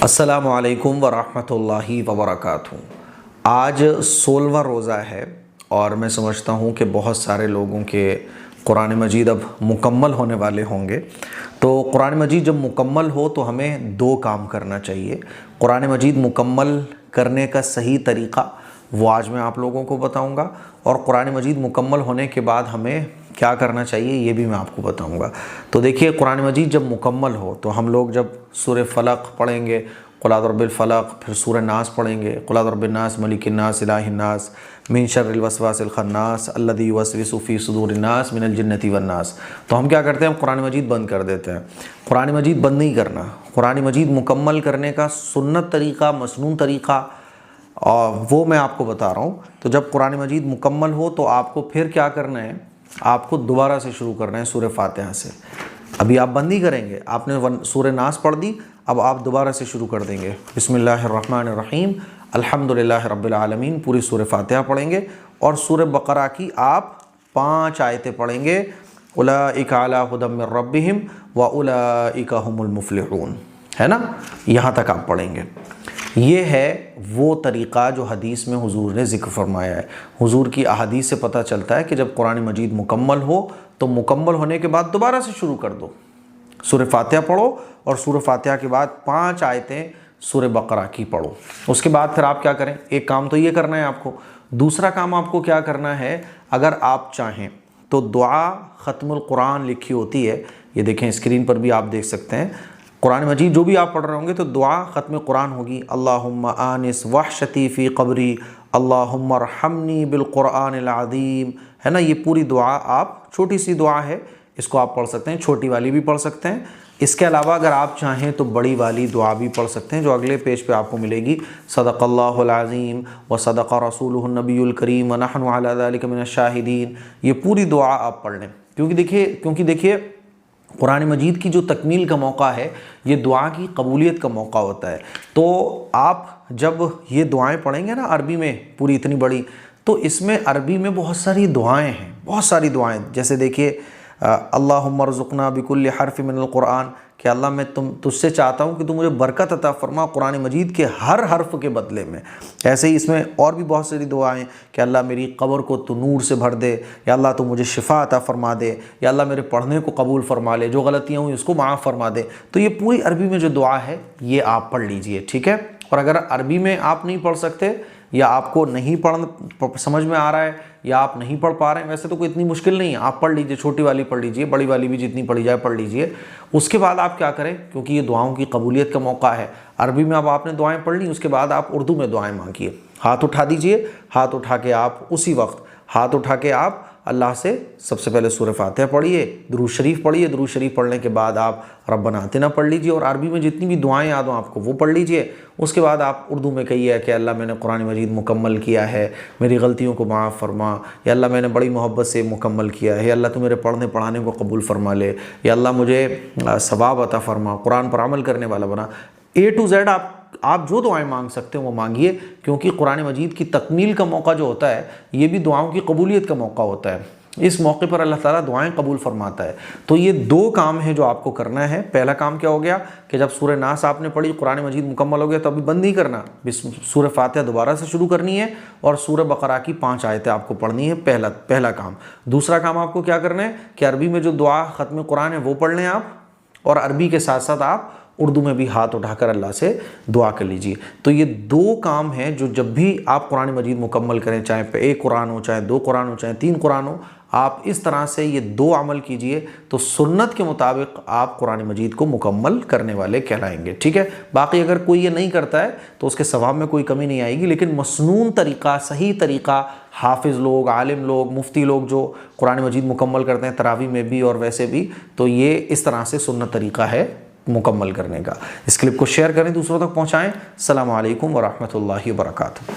السلام علیکم ورحمۃ اللہ وبرکاتہ۔ آج 16واں روزہ ہے اور میں سمجھتا ہوں کہ بہت سارے لوگوں کے قرآن مجید اب مکمل ہونے والے ہوں گے۔ تو قرآن مجید جب مکمل ہو تو ہمیں دو کام کرنا چاہیے۔ قرآن مجید مکمل کرنے کا صحیح طریقہ وہ آج میں آپ لوگوں کو بتاؤں گا، اور قرآن مجید مکمل ہونے کے بعد ہمیں کیا کرنا چاہیے یہ بھی میں آپ کو بتاؤں گا۔ تو دیکھیے، قرآن مجید جب مکمل ہو تو ہم لوگ جب سورہ فلق پڑھیں گے، قل اعوذ برب الفلق، پھر سورہ ناس پڑھیں گے، قل اعوذ برب الناس ملک الناس الہ الناس من شر الوسواس الخناس الذی یوسوس فی صدور الناس من الجنۃ والناس۔ تو ہم کیا کرتے ہیں؟ ہم قرآن مجید بند کر دیتے ہیں۔ قرآن مجید بند نہیں کرنا۔ قرآن مجید مکمل کرنے کا سنت طریقہ، مسنون طریقہ، اور وہ میں آپ کو بتا رہا ہوں۔ تو جب قرآن مجید مکمل ہو تو آپ کو پھر کیا کرنا ہے؟ آپ کو دوبارہ سے شروع کرنا ہے سورہ فاتحہ سے۔ ابھی آپ بند نہیں کریں گے، آپ نے سورہ ناس پڑھ دی، اب آپ دوبارہ سے شروع کر دیں گے۔ بسم اللہ الرحمن الرحیم الحمدللہ رب العالمین، پوری سورہ فاتحہ پڑھیں گے، اور سورہ بقرہ کی آپ 5 آیتیں پڑھیں گے۔ اولئک علی ھدی من ربہم واولئک ھم المفلحون، ہے نا؟ یہاں تک آپ پڑھیں گے۔ یہ ہے وہ طریقہ جو حدیث میں حضور نے ذکر فرمایا ہے۔ حضور کی احادیث سے پتہ چلتا ہے کہ جب قرآن مجید مکمل ہو تو مکمل ہونے کے بعد دوبارہ سے شروع کر دو، سورہ فاتحہ پڑھو، اور سورہ فاتحہ کے بعد 5 آیتیں سورہ بقرہ کی پڑھو۔ اس کے بعد پھر آپ کیا کریں؟ ایک کام تو یہ کرنا ہے آپ کو۔ دوسرا کام آپ کو کیا کرنا ہے؟ اگر آپ چاہیں تو دعا ختم القرآن لکھی ہوتی ہے، یہ دیکھیں اسکرین پر بھی آپ دیکھ سکتے ہیں۔ قرآن مجید جو بھی آپ پڑھ رہے ہوں گے تو دعا ختم قرآن ہوگی، اللہم آنس وحشتی فی قبری اللہم ارحمنی بالقرآن العظیم، ہے نا؟ یہ پوری دعا آپ، چھوٹی سی دعا ہے، اس کو آپ پڑھ سکتے ہیں، چھوٹی والی بھی پڑھ سکتے ہیں۔ اس کے علاوہ اگر آپ چاہیں تو بڑی والی دعا بھی پڑھ سکتے ہیں جو اگلے پیج پہ آپ کو ملے گی، صدق اللہ العظیم وصدق رسولہ النبی الکریم ونحن علی ذلک من الشاہدین۔ یہ پوری دعا آپ پڑھ لیں، کیونکہ دیکھیے قرآن مجید کی جو تکمیل کا موقع ہے یہ دعا کی قبولیت کا موقع ہوتا ہے۔ تو آپ جب یہ دعائیں پڑھیں گے نا عربی میں پوری اتنی بڑی، تو اس میں عربی میں بہت ساری دعائیں ہیں، بہت ساری دعائیں، جیسے دیکھیے اللہم ارزقنا بکل حرف من القرآن، کہ اللہ میں تجھ سے چاہتا ہوں کہ تو مجھے برکت عطا فرما قرآن مجید کے ہر حرف کے بدلے میں۔ ایسے ہی اس میں اور بھی بہت ساری دعائیں، کہ اللہ میری قبر کو تو نور سے بھر دے، یا اللہ تو مجھے شفا عطا فرما دے، یا اللہ میرے پڑھنے کو قبول فرما لے، جو غلطیاں ہوئی اس کو معاف فرما دے۔ تو یہ پوری عربی میں جو دعا ہے یہ آپ پڑھ لیجئے، ٹھیک ہے؟ اور اگر عربی میں آپ نہیں پڑھ سکتے، یا آپ کو نہیں سمجھ میں آ رہا ہے، یا آپ نہیں پڑھ پا رہے ہیں، ویسے تو کوئی اتنی مشکل نہیں ہے، آپ پڑھ لیجئے، چھوٹی والی پڑھ لیجئے، بڑی والی بھی جتنی پڑھی جائے پڑھ لیجئے۔ اس کے بعد آپ کیا کریں؟ کیونکہ یہ دعاؤں کی قبولیت کا موقع ہے، عربی میں اب آپ نے دعائیں پڑھ لی، اس کے بعد آپ اردو میں دعائیں مانگیے۔ ہاتھ اٹھا دیجئے، ہاتھ اٹھا کے آپ اسی وقت ہاتھ اٹھا کے آپ اللہ سے سب سے پہلے سورہ فاتحہ پڑھیے، درود شریف پڑھیے، درود شریف پڑھنے کے بعد آپ ربنا آتنا پڑھ لیجئے، اور عربی میں جتنی بھی دعائیں یاد ہوں آپ کو وہ پڑھ لیجئے۔ اس کے بعد آپ اردو میں کہیے کہ اللہ میں نے قرآن مجید مکمل کیا ہے، میری غلطیوں کو معاف فرما، یا اللہ میں نے بڑی محبت سے مکمل کیا ہے، یا اللہ تو میرے پڑھنے پڑھانے کو قبول فرما لے، یا اللہ مجھے ثواب عطا فرما، قرآن پر عمل کرنے والا بنا۔ A to Z آپ جو دعائیں مانگ سکتے ہیں وہ مانگیے، کیونکہ قرآن مجید کی تکمیل کا موقع جو ہوتا ہے یہ بھی دعاؤں کی قبولیت کا موقع ہوتا ہے۔ اس موقع پر اللہ تعالیٰ دعائیں قبول فرماتا ہے۔ تو یہ 2 کام ہیں جو آپ کو کرنا ہے۔ پہلا کام کیا ہو گیا کہ جب سورہ ناس آپ نے پڑھی، قرآن مجید مکمل ہو گیا، تو ابھی بند نہیں کرنا، سورہ فاتحہ دوبارہ سے شروع کرنی ہے، اور سورہ بقرہ کی 5 آیتیں آپ کو پڑھنی ہے، پہلا کام۔ دوسرا کام آپ کو کیا کرنا ہے کہ عربی میں جو دعا ختم قرآن ہے وہ پڑھ لیں آپ، اور عربی کے ساتھ ساتھ آپ اردو میں بھی ہاتھ اٹھا کر اللہ سے دعا کر لیجئے۔ تو یہ 2 کام ہیں جو جب بھی آپ قرآن مجید مکمل کریں، چاہے 1 قرآن ہو، چاہے 2 قرآن ہو، چاہے 3 قرآن ہو، آپ اس طرح سے یہ 2 عمل کیجئے تو سنت کے مطابق آپ قرآن مجید کو مکمل کرنے والے کہلائیں گے، ٹھیک ہے؟ باقی اگر کوئی یہ نہیں کرتا ہے تو اس کے ثواب میں کوئی کمی نہیں آئے گی، لیکن مسنون طریقہ، صحیح طریقہ، حافظ لوگ، عالم لوگ، مفتی لوگ جو قرآن مجید مکمل کرتے ہیں تراویح میں بھی اور ویسے بھی، تو یہ اس طرح سے سنت طریقہ ہے مکمل کرنے کا۔ اس کلپ کو شیئر کریں، دوسروں تک پہنچائیں۔ السلام علیکم ورحمۃ اللہ وبرکاتہ۔